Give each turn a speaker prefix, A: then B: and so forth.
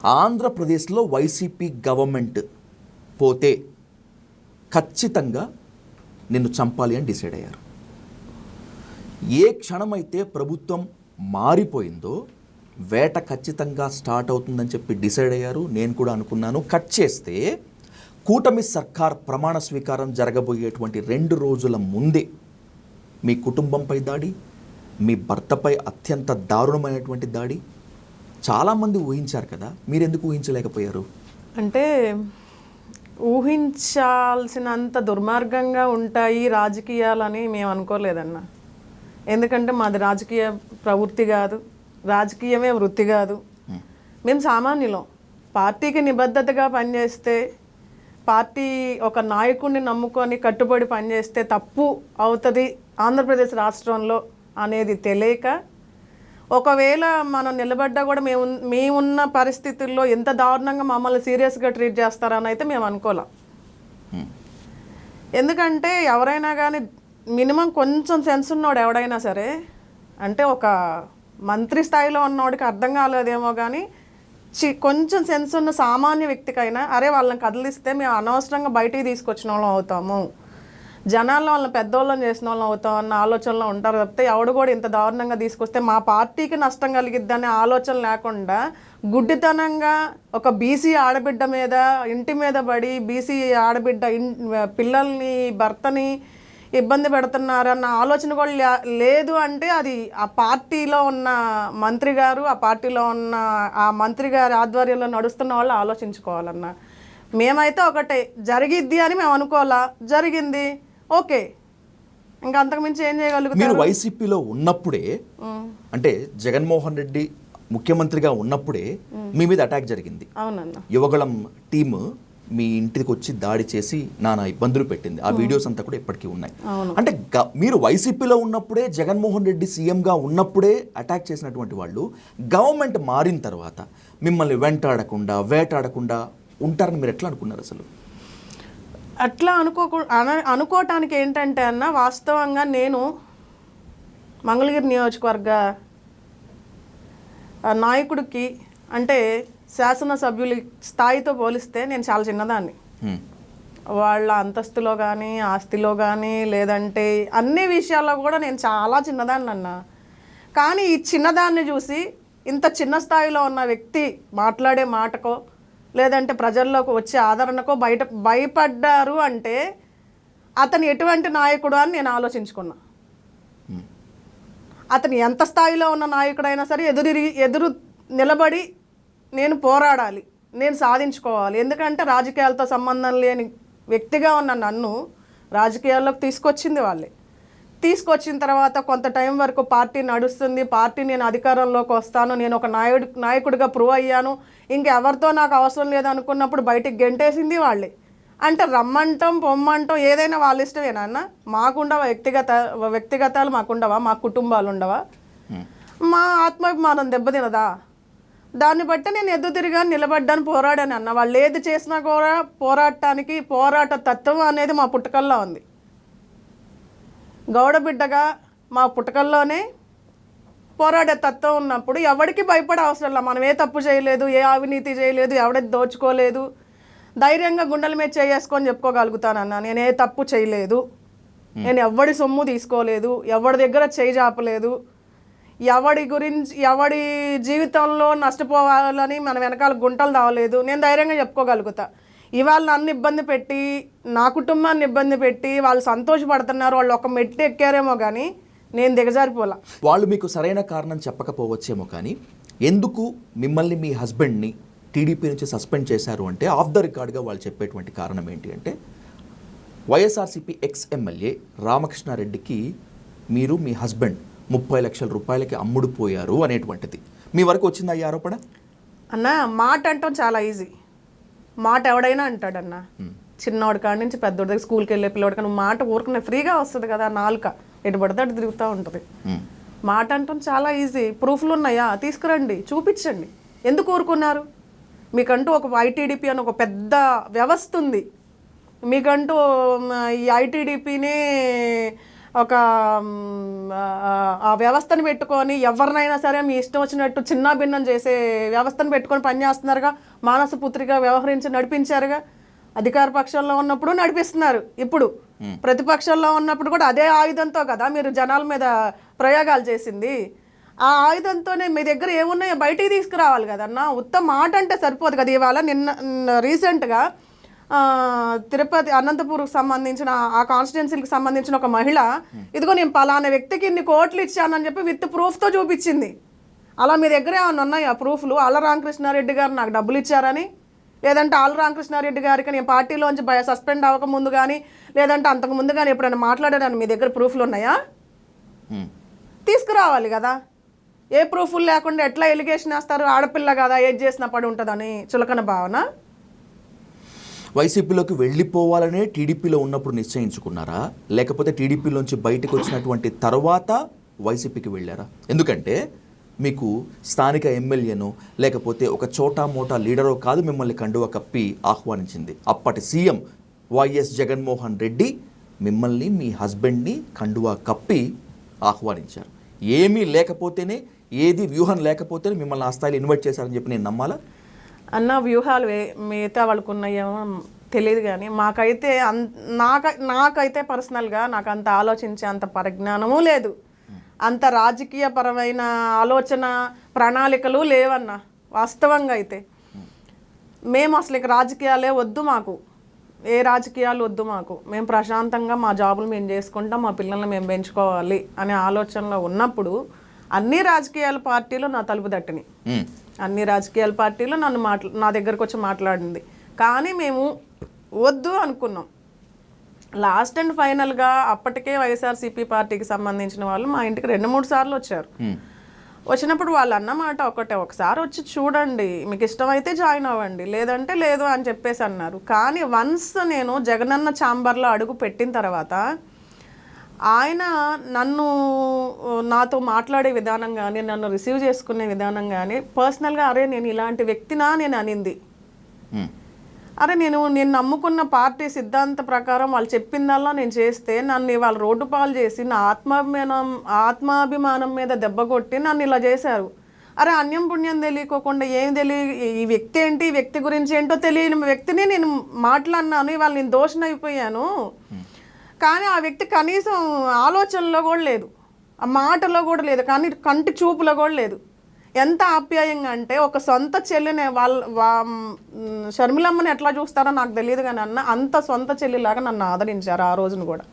A: ఆంధ్రప్రదేశ్లో YCP government పోతే ఖచ్చితంగా నిన్ను చంపాలి అని డిసైడ్ అయ్యారు. ఏ క్షణమైతే ప్రభుత్వం మారిపోయిందో వేట ఖచ్చితంగా స్టార్ట్ అవుతుందని చెప్పి డిసైడ్ అయ్యారు. నేను కూడా అనుకున్నాను. కట్ చేస్తే కూటమి సర్కార్ ప్రమాణ స్వీకారం జరగబోయేటువంటి 2 రోజుల ముందే మీ కుటుంబంపై దాడి, మీ భర్తపై అత్యంత దారుణమైనటువంటి దాడి చాలామంది ఊహించారు కదా, మీరు ఎందుకు ఊహించలేకపోయారు?
B: అంటే ఊహించాల్సినంత దుర్మార్గంగా ఉంటాయి రాజకీయాలని మేము అనుకోలేదన్న. ఎందుకంటే మాది రాజకీయ ప్రవృత్తి కాదు, రాజకీయమే వృత్తి కాదు. మేము సామాన్యులం. పార్టీకి నిబద్ధతగా పనిచేస్తే, పార్టీ ఒక నాయకుడిని నమ్ముకొని కట్టుబడి పనిచేస్తే తప్పు అవుతుంది ఆంధ్రప్రదేశ్ రాష్ట్రంలో అనేది తెలియక, ఒకవేళ మనం నిలబడ్డా కూడా మేమున్న పరిస్థితుల్లో ఎంత దారుణంగా మమ్మల్ని సీరియస్గా ట్రీట్ చేస్తారని అయితే మేము అనుకోలేం. ఎందుకంటే ఎవరైనా కానీ మినిమం కొంచెం సెన్స్ ఉన్నోడు ఎవడైనా సరే, అంటే ఒక మంత్రి స్థాయిలో ఉన్నోడికి అర్థం కాలేదేమో కానీ కొంచెం సెన్స్ ఉన్న సామాన్య వ్యక్తికైనా అరే వాళ్ళని కదిలిస్తే మేము అనవసరంగా బయటికి తీసుకొచ్చిన వాళ్ళం అవుతాము, జనాల్లో వాళ్ళని పెద్దోళ్ళని చేసిన వాళ్ళం అవుతాం అన్న ఆలోచనలో ఉంటారు తప్పితే ఎవడు కూడా ఇంత దారుణంగా తీసుకొస్తే మా పార్టీకి నష్టం కలిగిద్దనే ఆలోచన లేకుండా గుడ్డితనంగా ఒక బీసీ ఆడబిడ్డ మీద ఇంటి మీద పడి బీసీ ఆడబిడ్డ పిల్లల్ని భర్తని ఇబ్బంది పెడుతున్నారన్న ఆలోచన కూడా లేదు. అంటే అది ఆ పార్టీలో ఉన్న మంత్రి గారు, ఆ పార్టీలో ఉన్న ఆ మంత్రి గారి ఆధ్వర్యంలో నడుస్తున్న వాళ్ళు ఆలోచించుకోవాలన్న. మేమైతే ఒకటే జరిగిద్ది అని మేము అనుకోవాలా, జరిగింది, ఓకే, ఇంకా అంతకుమించి ఏం చేయగలుగుతారు?
A: మీరు వైసీపీలో ఉన్నప్పుడే, అంటే జగన్మోహన్ రెడ్డి ముఖ్యమంత్రిగా ఉన్నప్పుడే మీ మీద అటాక్ జరిగింది.
B: అవునన్న.
A: యువగళం టీము మీ ఇంటికి వచ్చి దాడి చేసి నానా ఇబ్బందులు పెట్టింది. ఆ వీడియోస్ అంతా కూడా ఇప్పటికీ ఉన్నాయి. అంటే మీరు వైసీపీలో ఉన్నప్పుడే, జగన్మోహన్ రెడ్డి సీఎంగా ఉన్నప్పుడే అటాక్ చేసినటువంటి వాళ్ళు గవర్నమెంట్ మారిన తర్వాత మిమ్మల్ని వెంటాడకుండా వేటాడకుండా ఉంటారని మీరు ఎట్లా అనుకున్నారు అసలు?
B: అట్లా అనుకోవటానికి ఏంటంటే అన్న, వాస్తవంగా నేను మంగళగిరి నియోజకవర్గ నాయకుడికి, అంటే శాసనసభ్యుల స్థాయితో పోలిస్తే నేను చాలా చిన్నదాన్ని. వాళ్ళ అంతస్తులో కానీ, ఆస్తిలో కానీ, లేదంటే అన్ని విషయాల్లో కూడా నేను చాలా చిన్నదాన్ని అన్న. కానీ ఈ చిన్నదాన్ని చూసి ఇంత చిన్న స్థాయిలో ఉన్న వ్యక్తి మాట్లాడే మాటకో లేదంటే ప్రజల్లోకి వచ్చే ఆదరణకో భయపడ్డారు అంటే అతను ఎటువంటి నాయకుడు అని నేను ఆలోచించుకున్నా. అతను ఎంత స్థాయిలో ఉన్న నాయకుడైనా సరే ఎదురు నిలబడి నేను పోరాడాలి, నేను సాధించుకోవాలి. ఎందుకంటే రాజకీయాలతో సంబంధం లేని వ్యక్తిగా ఉన్న నన్ను రాజకీయాల్లోకి తీసుకొచ్చింది వాళ్ళే. తీసుకొచ్చిన తర్వాత కొంత టైం వరకు పార్టీ నడుస్తుంది, పార్టీ నేను అధికారంలోకి వస్తాను, నేను ఒక నాయకుడిగా ప్రూవ్ అయ్యాను, ఇంకెవరితో నాకు అవసరం లేదనుకున్నప్పుడు బయటికి గెంటేసింది వాళ్ళే. అంటే రమ్మంటాం పొమ్మంటాం ఏదైనా వాళ్ళ ఇష్టమేనా అన్న? మాకుండవా వ్యక్తిగతాలు? మాకుండవా? మా కుటుంబాలు ఉండవా? మా ఆత్మాభిమానం దెబ్బతినదా? దాన్ని బట్టి నేను ఎదురుతిరిగా నిలబడ్డాను, పోరాడాను అన్న. వాళ్ళు ఏది చేసినా కూడా పోరాట తత్వం అనేది మా పుట్టుకల్లో ఉంది. గౌడబిడ్డగా మా పుట్టుకల్లోనే పోరాడే తత్వం ఉన్నప్పుడు ఎవరికి భయపడే అవసరం లేదు. మనం ఏ తప్పు చేయలేదు, ఏ అవినీతి చేయలేదు, ఎవడైతే దోచుకోలేదు, ధైర్యంగా గుండెల మీద చేసుకొని చెప్పుకోగలుగుతానన్నా. నేను ఏ తప్పు చేయలేదు, నేను ఎవడి సొమ్ము తీసుకోలేదు, ఎవడి దగ్గర చేయి చాపలేదు, ఎవడి జీవితంలో నష్టపోవాలని మన వెనకాల గుంటలు దావలేదు. నేను ధైర్యంగా చెప్పుకోగలుగుతా. ఇవాళ నన్ను ఇబ్బంది పెట్టి, నా కుటుంబాన్ని ఇబ్బంది పెట్టి వాళ్ళు సంతోషపడుతున్నారు, వాళ్ళు ఒక మెట్టు ఎక్కారేమో కానీ నేను దిగజారిపోలా.
A: వాళ్ళు మీకు సరైన కారణం చెప్పకపోవచ్చేమో కానీ ఎందుకు మిమ్మల్ని, మీ హస్బెండ్ని టీడీపీ నుంచి సస్పెండ్ చేశారు అంటే ఆఫ్ ద రికార్డ్గా వాళ్ళు చెప్పేటువంటి కారణం ఏంటి అంటే, వైఎస్ఆర్సీపీ ఎక్స్ ఎమ్మెల్యే రామకృష్ణారెడ్డికి మీరు, మీ హస్బెండ్ 30 లక్షల రూపాయలకి అమ్ముడుపోయారు అనేటువంటిది. మీ వరకు వచ్చింది ఈ ఆరోపణ?
B: అన్న, మాట అంటాం చాలా ఈజీ. మాట ఎవడైనా అంటాడన్న. చిన్నోడి కాడి నుంచి పెద్దోడి దగ్గర, స్కూల్కి వెళ్ళే పిల్లోడి కానీ మాట ఊరుకునే ఫ్రీగా వస్తుంది కదా, నాలుక ఎటు పడితే అటు తిరుగుతూ ఉంటుంది. మాట అంటాం చాలా ఈజీ. ప్రూఫ్లు ఉన్నాయా? తీసుకురండి, చూపించండి. ఎందుకు ఊరుకున్నారు? మీకంటూ ఒక ఐటీడీపీ అని ఒక పెద్ద వ్యవస్థ ఉంది. మీకంటూ ఈ ఐటీడీపీని ఒక ఆ వ్యవస్థను పెట్టుకొని ఎవరినైనా సరే మీ ఇష్టం వచ్చినట్టు చిన్న భిన్నం చేసే వ్యవస్థను పెట్టుకొని పనిచేస్తున్నారుగా, మానసపుత్రిగా వ్యవహరించి నడిపించారుగా. అధికార పక్షంలో ఉన్నప్పుడు నడిపిస్తున్నారు, ఇప్పుడు ప్రతిపక్షంలో ఉన్నప్పుడు కూడా అదే ఆయుధంతో కదా మీరు జనాల మీద ప్రయోగాలు చేసింది. ఆ ఆయుధంతోనే మీ దగ్గర ఏమున్నాయో బయటికి తీసుకురావాలి కదన్నా. ఉత్తమ మాట అంటే సరిపోదు కదా. ఇవాళ నిన్న రీసెంట్గా తిరుపతి అనంతపూర్కి సంబంధించిన ఆ కాన్స్టిట్యున్సీకి సంబంధించిన ఒక మహిళ, ఇదిగో నేను పలానా వ్యక్తికి ఇన్ని కోట్లు ఇచ్చానని చెప్పి విత్ ప్రూఫ్తో చూపించింది. అలా మీ దగ్గర ఏమైనా ఉన్నాయా ప్రూఫ్లు? ఆళ్ళ రామకృష్ణారెడ్డి గారు నాకు డబ్బులు ఇచ్చారని, లేదంటే ఆళ్ళ రామకృష్ణారెడ్డి గారికి నేను పార్టీలోంచి సస్పెండ్ అవ్వకముందు కానీ లేదంటే అంతకు ముందు కానీ ఎప్పుడైనా మాట్లాడారని మీ దగ్గర ప్రూఫ్లు ఉన్నాయా? తీసుకురావాలి కదా. ఏ ప్రూఫ్లు లేకుండా ఎట్లా ఎలిగేషన్ వేస్తారు? ఆడపిల్ల కదా ఏది చేసినా పడి ఉంటుందని చులకన భావన.
A: వైసీపీలోకి వెళ్ళిపోవాలనే టీడీపీలో ఉన్నప్పుడు నిశ్చయించుకున్నారా, లేకపోతే టీడీపీలోంచి బయటకు వచ్చినటువంటి తర్వాత వైసీపీకి వెళ్ళారా? ఎందుకంటే మీకు స్థానిక ఎమ్మెల్యేనో లేకపోతే ఒక చోటా మోటా లీడరో కాదు మిమ్మల్ని కండువా కప్పి ఆహ్వానించింది. అప్పటి సీఎం వైఎస్ జగన్మోహన్ రెడ్డి మిమ్మల్ని మీ హస్బెండ్ని కండువా కప్పి ఆహ్వానించారు. ఏమీ లేకపోతేనే, ఏది వ్యూహం లేకపోతేనే మిమ్మల్ని ఆ స్థాయిలో ఇన్వైట్ చేశారని చెప్పి నేను నమ్మాలా?
B: అన్న వ్యూహాలు మిగతా వాళ్ళకు ఉన్నాయేమో తెలియదు కానీ మాకైతే నాకైతే పర్సనల్గా నాకు అంత ఆలోచించే అంత పరిజ్ఞానము లేదు, అంత రాజకీయపరమైన ఆలోచన ప్రణాళికలు లేవన్న. వాస్తవంగా అయితే మేము అసలు ఇక రాజకీయాలే వద్దు మాకు, ఏ రాజకీయాలు వద్దు మాకు. మేము ప్రశాంతంగా మా జాబులు మేము చేసుకుంటాం, మా పిల్లల్ని మేము పెంచుకోవాలి అనే ఆలోచనలో ఉన్నప్పుడు అన్ని రాజకీయాల పార్టీలు నా తలుపు తట్టినాయి. అన్ని రాజకీయాల పార్టీలు నా దగ్గరకు వచ్చి మాట్లాడింది. కానీ మేము వద్దు అనుకున్నాం. లాస్ట్ అండ్ ఫైనల్గా అప్పటికే వైఎస్ఆర్సీపీ పార్టీకి సంబంధించిన వాళ్ళు మా ఇంటికి 2-3 సార్లు వచ్చారు. వచ్చినప్పుడు వాళ్ళు అన్నమాట ఒకటే, ఒకసారి వచ్చి చూడండి, మీకు ఇష్టమైతే జాయిన్ అవ్వండి, లేదంటే లేదు అని చెప్పేసి అన్నారు. కానీ వన్స్ నేను జగనన్న ఛాంబర్లో అడుగు పెట్టిన తర్వాత ఆయన నాతో మాట్లాడే విధానం కానీ, నన్ను రిసీవ్ చేసుకునే విధానం కానీ పర్సనల్గా, అరే నేను ఇలాంటి వ్యక్తినా నేను అనింది. అరే నేను నమ్ముకున్న పార్టీ సిద్ధాంత ప్రకారం వాళ్ళు చెప్పిందల్లా నేను చేస్తే నన్ను ఇవాళ రోడ్డు పాలు చేసి నా ఆత్మాభిమానం మీద దెబ్బ కొట్టి నన్ను ఇలా చేశారు. అరే అన్యం పుణ్యం తెలియకోకుండా ఏం ఈ వ్యక్తి ఏంటి, ఈ వ్యక్తి గురించి ఏంటో తెలియని వ్యక్తిని నేను మాట్లాడినాను, ఇవాళ నేను దోషణ అయిపోయాను. కానీ ఆ వ్యక్తి కనీసం ఆలోచనలో కూడా లేదు, ఆ మాటలో కూడా లేదు, కానీ కంటి చూపులో కూడా లేదు. ఎంత ఆప్యాయంగా అంటే ఒక సొంత చెల్లిని షర్మిలమ్మని ఎట్లా చూస్తారో నాకు తెలియదు కానీ అంత సొంత చెల్లిలాగా నన్ను ఆదరించారు ఆ రోజున కూడా.